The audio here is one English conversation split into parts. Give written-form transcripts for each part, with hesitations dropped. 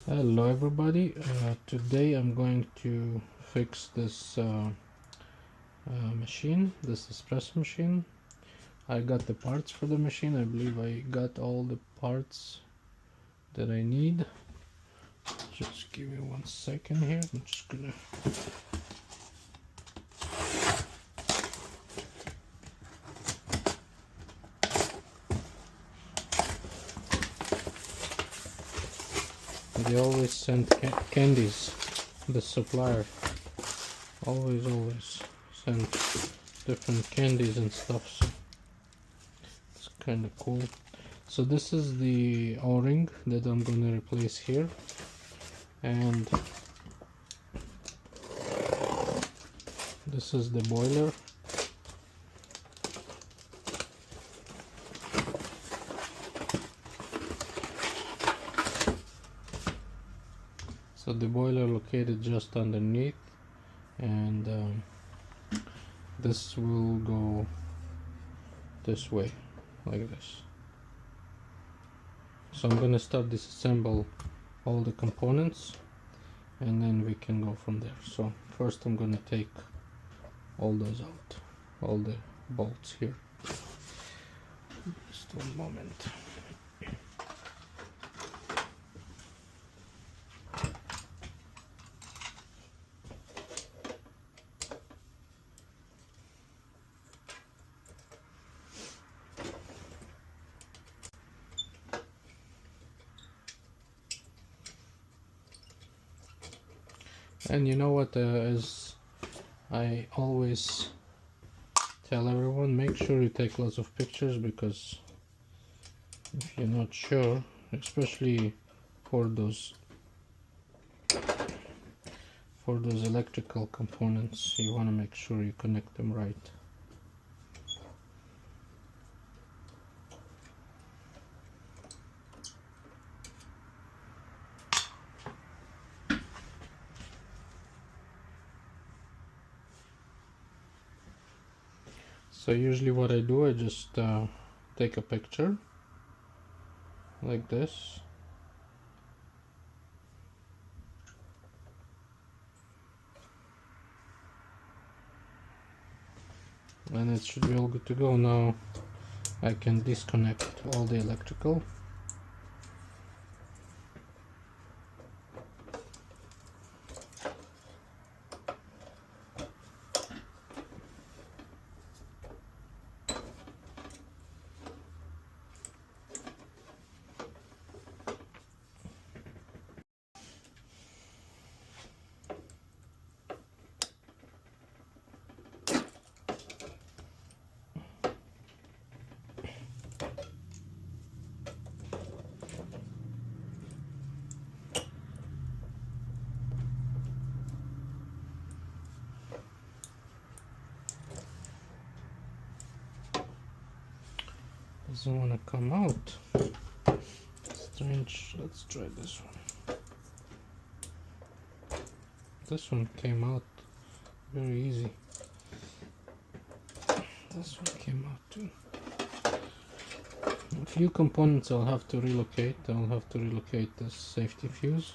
Hello everybody, today I'm going to fix this machine, this espresso machine. I got the parts for the machine. I believe I got all the parts that I need. Just give me 1 second here. I'm just gonna they always send candies. The supplier always send different candies and stuff, so it's kind of cool. So this is the O-ring that I'm going to replace here, and this is the boiler. So the boiler located just underneath, and this will go this way like this. So I'm gonna start disassemble all the components and then we can go from there. So first I'm gonna take all those out, all the bolts here. Just 1 moment. And you know what, as I always tell everyone, make sure you take lots of pictures, because if you're not sure, especially for those electrical components, you want to make sure you connect them right. So usually what I do, I just take a picture like this, and it should be all good to go. Now I can disconnect all the electrical. Doesn't want to come out. Strange. Let's try this one. This one came out very easy. This one came out too. A few components I'll have to relocate. I'll have to relocate this safety fuse.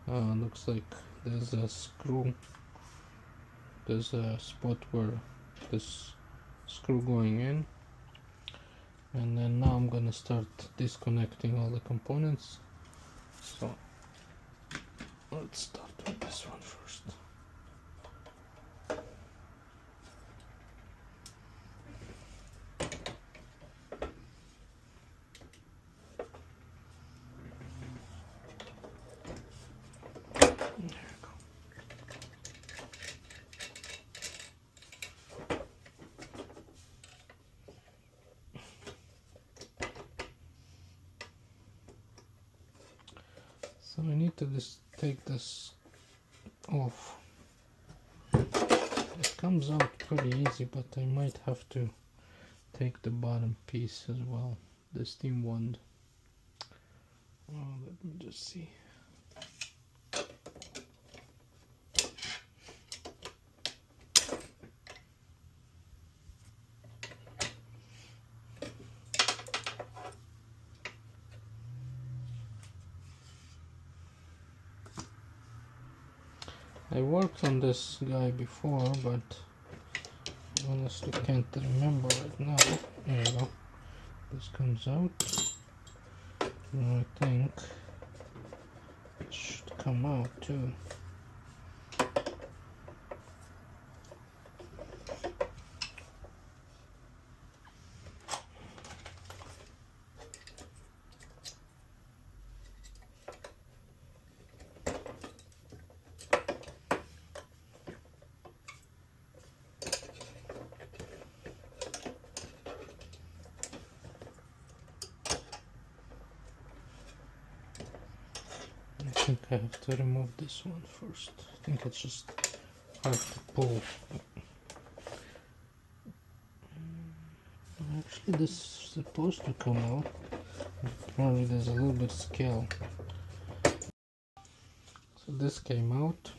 Looks like there's a screw. There's a spot where this screw going in. And then now I'm gonna start disconnecting all the components. So let's start with this one first. So I need to just take this off. It comes out pretty easy, but I might have to take the bottom piece as well, the steam wand. Let me just see. I worked on this guy before, but honestly can't remember right now. There you go. This comes out. And I think it should come out too. I think I have to remove this one first. I think it's just hard to pull. Actually, this is supposed to come out. Probably there's a little bit of scale. So this came out.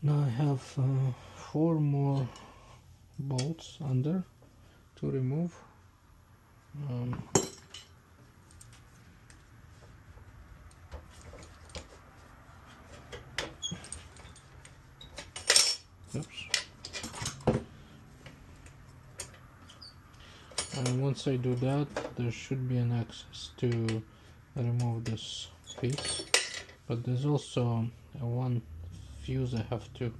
Now I have 4 more bolts under to remove. Oops. And once I do that, there should be an access to remove this piece. But there's also one fuse I have to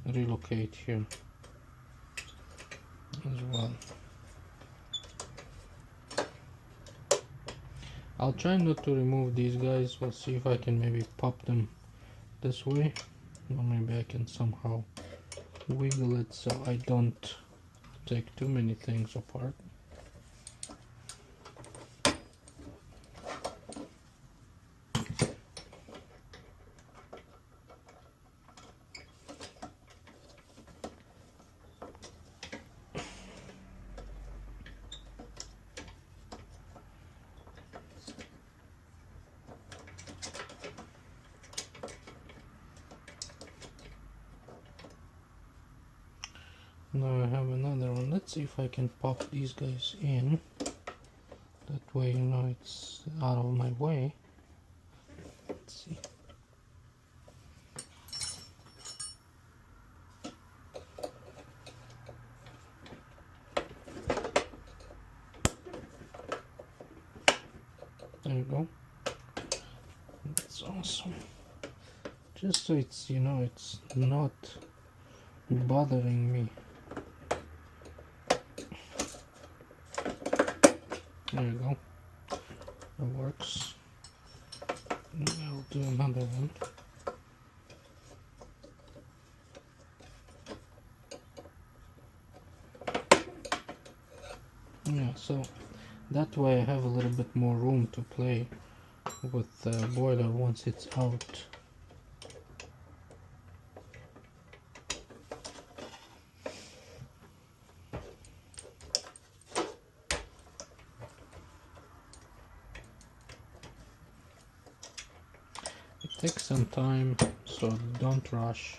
relocate here as well. I'll try not to remove these guys. We'll see if I can maybe pop them this way, or maybe I can somehow wiggle it so I don't take too many things apart. Now I have another one. Let's see if I can pop these guys in. That way, you know, it's out of my way. Let's see. There you go. That's awesome. Just so it's, you know, it's not bothering me. There you go. That works. I'll do another one. Yeah, so that way I have a little bit more room to play with the boiler once it's out. Take some time, so don't rush.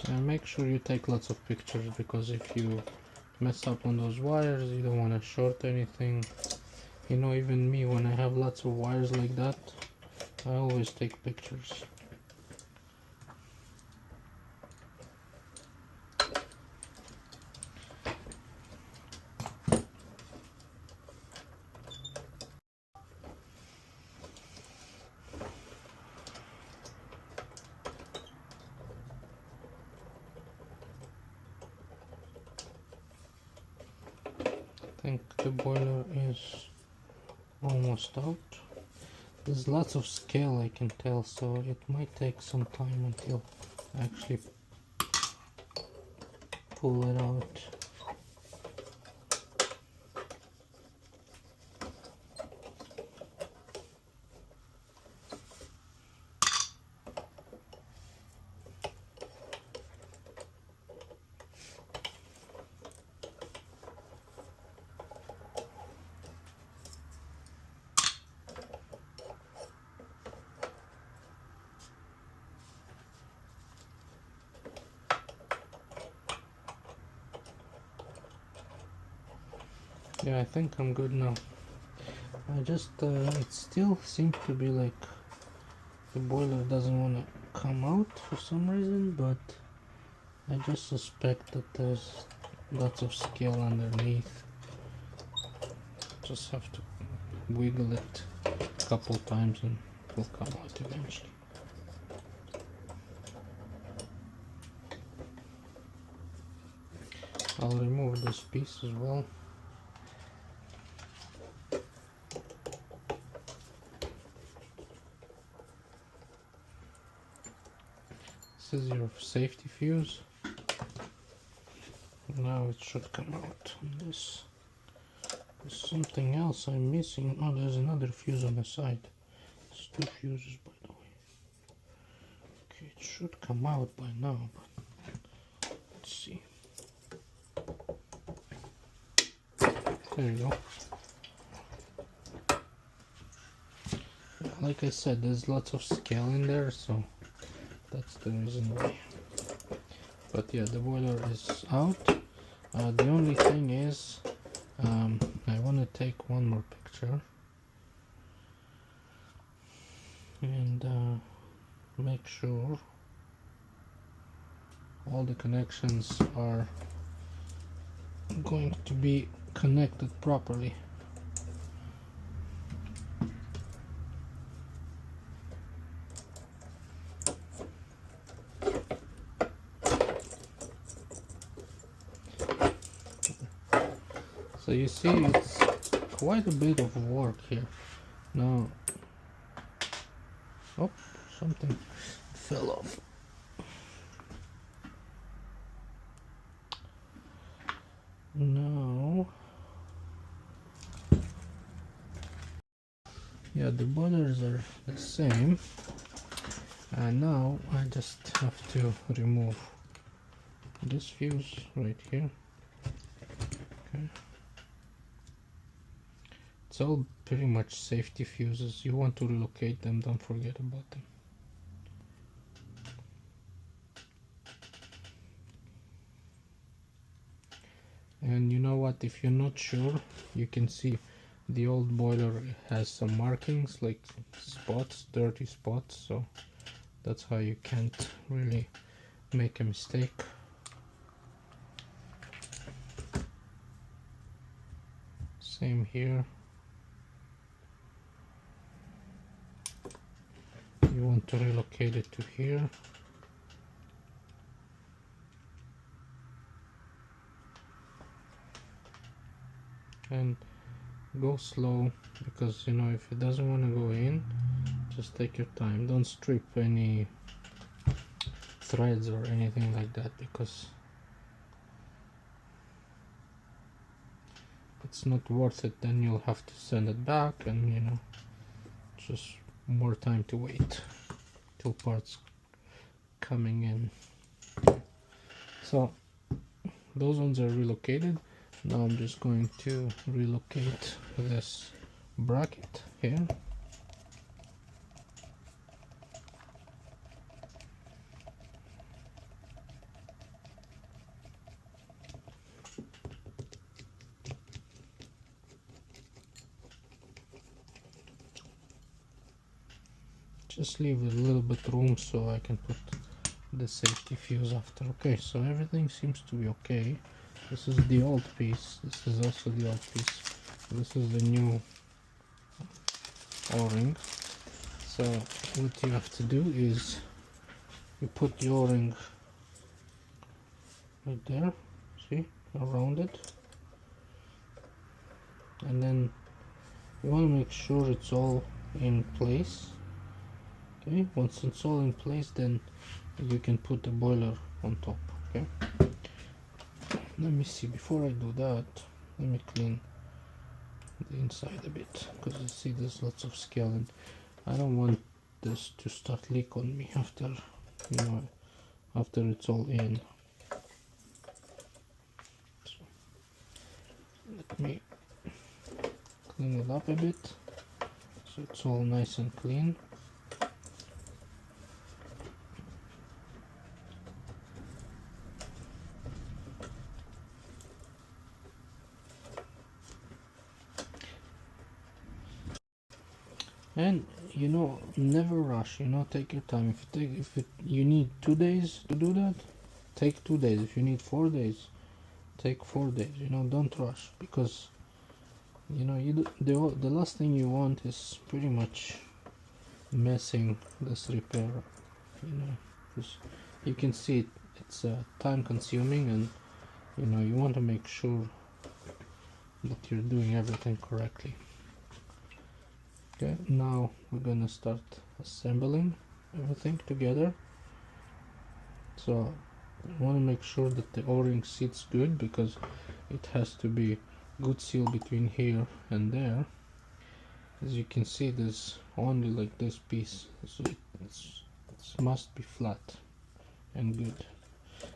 And make sure you take lots of pictures, because if you mess up on those wires, you don't want to short anything. You know, even me, when I have lots of wires like that, I always take pictures. I think the boiler is almost out. There's lots of scale, I can tell, so it might take some time until I actually pull it out. Yeah, I think I'm good now. I just, it still seems to be like The boiler doesn't want to come out for some reason, but I just suspect that there's lots of scale underneath. Just have to wiggle it a couple times and it will come out eventually. I'll remove this piece as well. This is your safety fuse. Now it should come out on this. There's something else I'm missing. Oh, there's another fuse on the side. There's two fuses, by the way. Okay, it should come out by now, but let's see. There you go. Like I said, there's lots of scale in there, so that's the reason why. But yeah, the boiler is out. The only thing is, I want to take one more picture and make sure all the connections are going to be connected properly. So you see, it's quite a bit of work here. Now, oh, something fell off. Now, yeah, the boilers are the same, and now I just have to remove this fuse right here. Okay. It's all pretty much safety fuses. You want to relocate them, don't forget about them. And you know what, if you're not sure, you can see the old boiler has some markings, like spots, dirty spots, so that's how you can't really make a mistake. Same here. You want to relocate it to here. And go slow, because you know, if it doesn't want to go in, just take your time. Don't strip any threads or anything like that, because it's not worth it. Then you'll have to send it back, and you know, just more time to wait till parts coming in. So those ones are relocated. Now I'm just going to relocate this bracket here. Just leave a little bit room so I can put the safety fuse after. Okay, so everything seems to be okay. This is the old piece. This is also the old piece. This is the new O-ring. So what you have to do is you put the O-ring right there, see, around it, and then you want to make sure it's all in place. Okay, once it's all in place, then you can put the boiler on top. Okay, let me see, before I do that, let me clean the inside a bit, because you see there's lots of scale and I don't want this to start leak on me after, you know, after it's all in. So let me clean it up a bit so it's all nice and clean. And you know, never rush, you know, take your time. You need 2 days to do that, take 2 days. If you need 4 days, take 4 days. You know, don't rush, because you know, the last thing you want is pretty much messing this repair up, you know, because you can see it's time consuming, and you know, you want to make sure that you're doing everything correctly. Okay, now we're gonna start assembling everything together. So I want to make sure that the o-ring sits good, because it has to be good seal between here and there. As you can see, there's only like this piece, so it must be flat and good.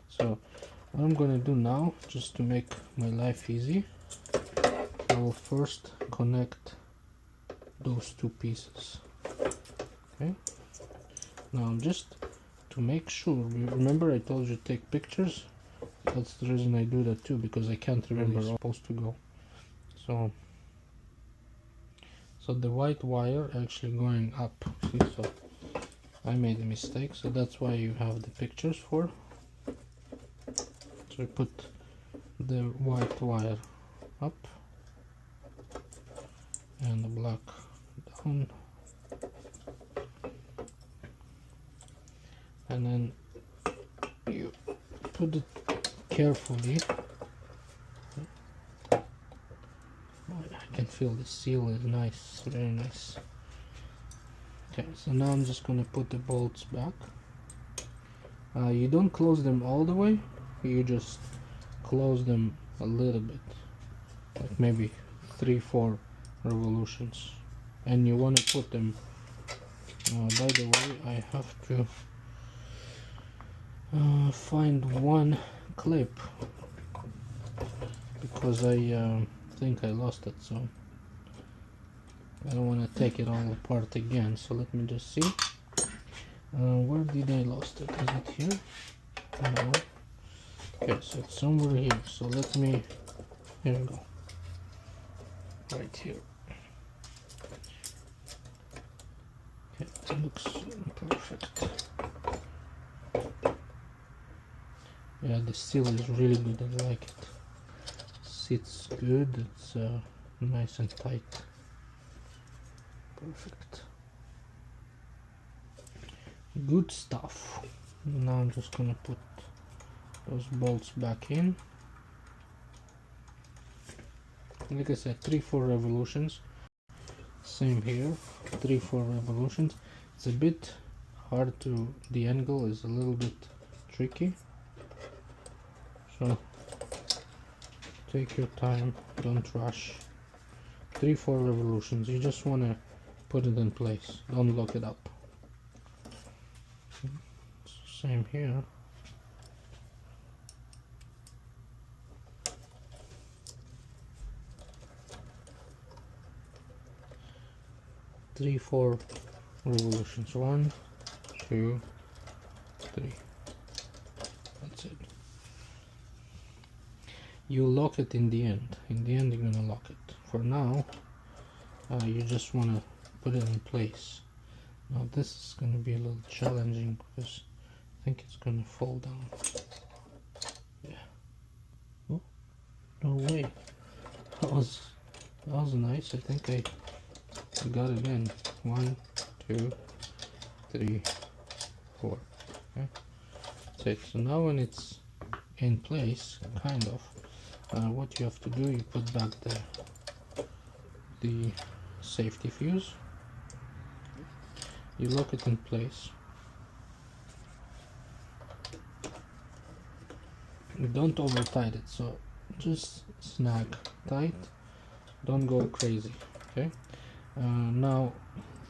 So what I'm gonna do now, just to make my life easy, I will first connect those two pieces. Okay, now just to make sure, remember I told you to take pictures. That's the reason I do that too, because I can't remember where it's supposed to go. So the white wire actually going up. See, so I made a mistake, so that's why you have the pictures for. So I put the white wire up and the black down, and then you put it carefully. I can feel the seal is nice, very nice. Okay, so now I'm just going to put the bolts back. You don't close them all the way, you just close them a little bit, like maybe 3-4 revolutions, and you want to put them, by the way, I have to find one clip, because I think I lost it, so I don't want to take it all apart again. So let me just see, where did I lost it? Is it here? No. Okay, so it's somewhere here, so let me, here we go, right here. Okay, it looks perfect. Yeah, the seal is really good, I like it. Sits good, it's nice and tight. Perfect. Good stuff. Now I'm just gonna put those bolts back in. Like I said, 3-4 revolutions. Same here, 3-4 revolutions. It's a bit hard to, the angle is a little bit tricky. So take your time, don't rush. 3-4 revolutions, you just want to put it in place, don't lock it up. Same here. Three, 4 revolutions. 1, 2, 3. That's it. You lock it in the end. In the end, you're gonna lock it. For now, you just wanna put it in place. Now this is gonna be a little challenging, because I think it's gonna fall down. Yeah. Oh, no way. That was nice. I think I got it in. 1, 2, 3, 4. Okay. That's it. So now when it's in place, kind of, what you have to do, you put back the safety fuse. You lock it in place. You don't over tight it, so just snag tight, don't go crazy. Okay, now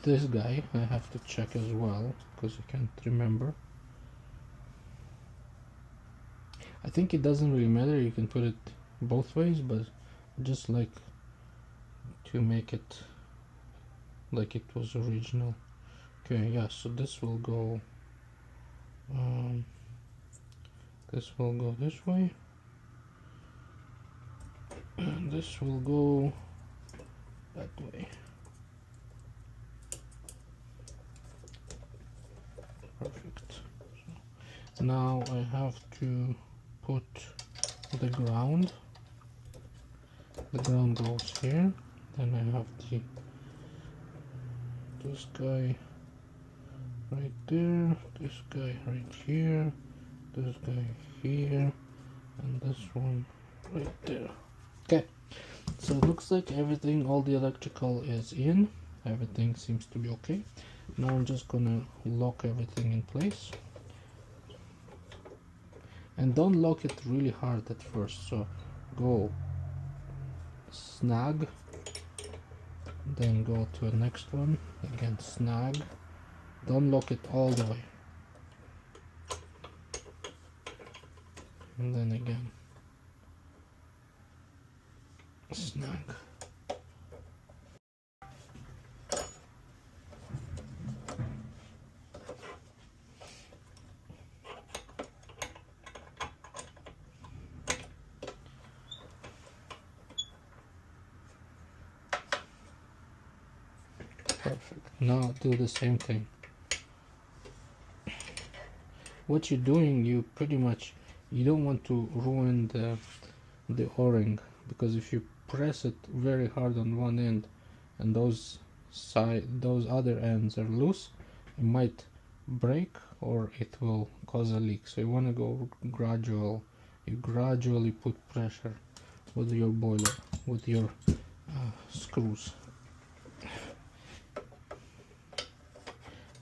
this guy I have to check as well, because I can't remember. I think it doesn't really matter, you can put it both ways, but just like to make it like it was original. Okay, yeah, so this will go this way, and this will go that way. Now I have to put the ground. The ground goes here. Then I have this guy right there, this guy right here, this guy here, and this one right there. Okay, so it looks like everything, all the electrical is in. Everything seems to be okay. Now I'm just gonna lock everything in place. And don't lock it really hard at first, so go snag, then go to the next one, again snag. Don't lock it all the way, and then again snag. Perfect. Now do the same thing. What you're doing, you pretty much, you don't want to ruin the o-ring, because if you press it very hard on one end and those other ends are loose, it might break or it will cause a leak. So you want to go gradual. You gradually put pressure with your boiler, with your screws.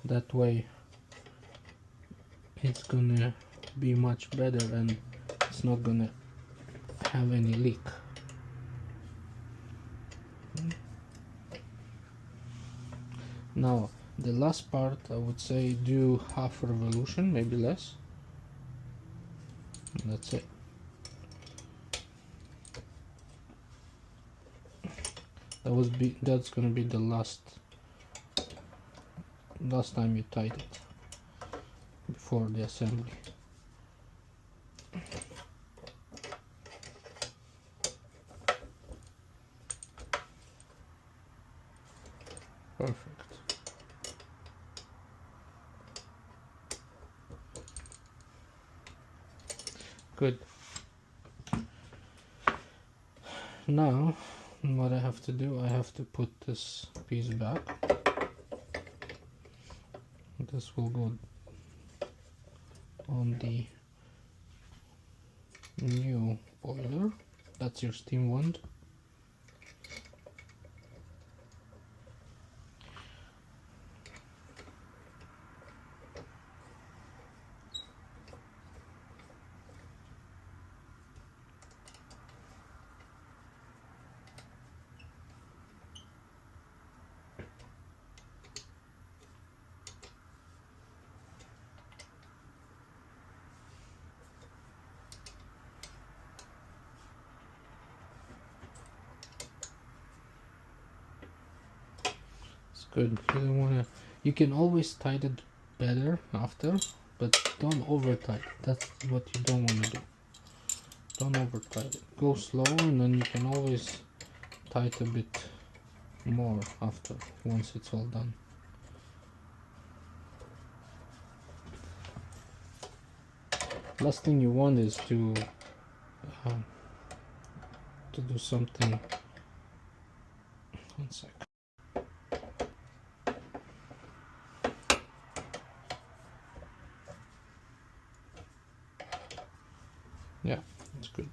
That way it's gonna be much better and it's not gonna have any leak. Now the last part, I would say do half revolution, maybe less. That's it. That's gonna be the last time you tighten it before the assembly. Perfect. Good. Now what I have to do, I have to put this piece back. This will go on the new boiler. That's your steam wand. Good. You can always tighten it better after, but don't over tighten. That's what you don't want to do. Don't over tighten it. Go slow, and then you can always tighten a bit more after, once it's all done. Last thing you want is to do something. One sec. Yeah, that's good.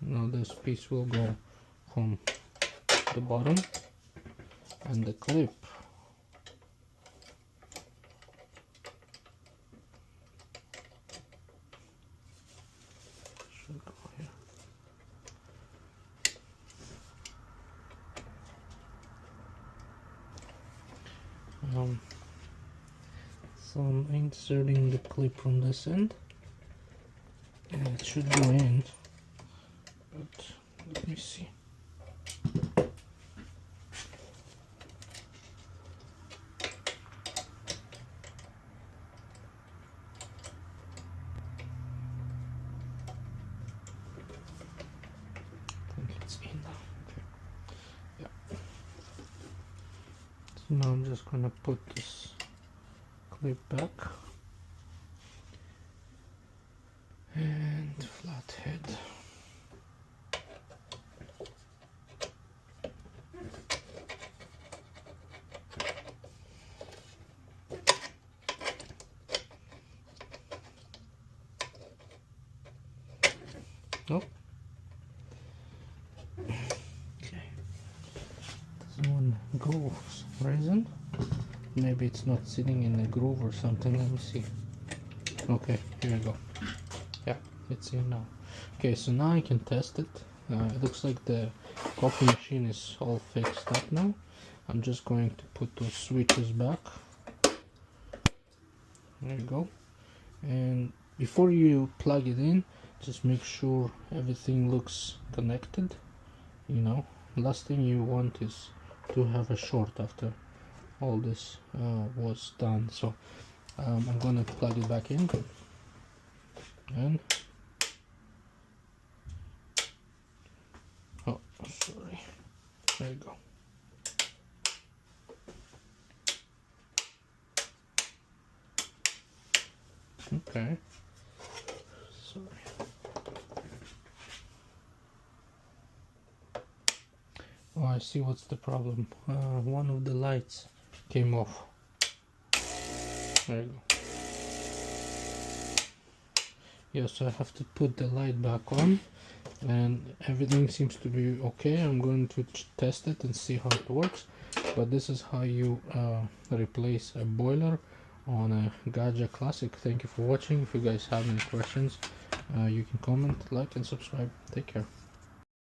Now this piece will go from the bottom, and the clip should go here. So I'm inserting the clip from this end. And it should go in, but let me see. I think it's in now. Okay. Yeah. So now I'm just gonna put this clip back. Oh. Okay. Doesn't one go for some reason. Maybe it's not sitting in a groove or something. Let me see. Okay, here we go. Yeah, it's in now. Okay, so now I can test it. It looks like the coffee machine is all fixed up now. I'm just going to put those switches back. There you go. And before you plug it in, just make sure everything looks connected. You know, last thing you want is to have a short after all this was done. So I'm gonna plug it back in, and oh, sorry, there you go. Okay, sorry. Oh, I see what's the problem. One of the lights came off. There you go. Yes, so I have to put the light back on, and everything seems to be okay. I'm going to test it and see how it works. But this is how you replace a boiler on a Gaggia Classic. Thank you for watching. If you guys have any questions, you can comment, like, and subscribe. Take care.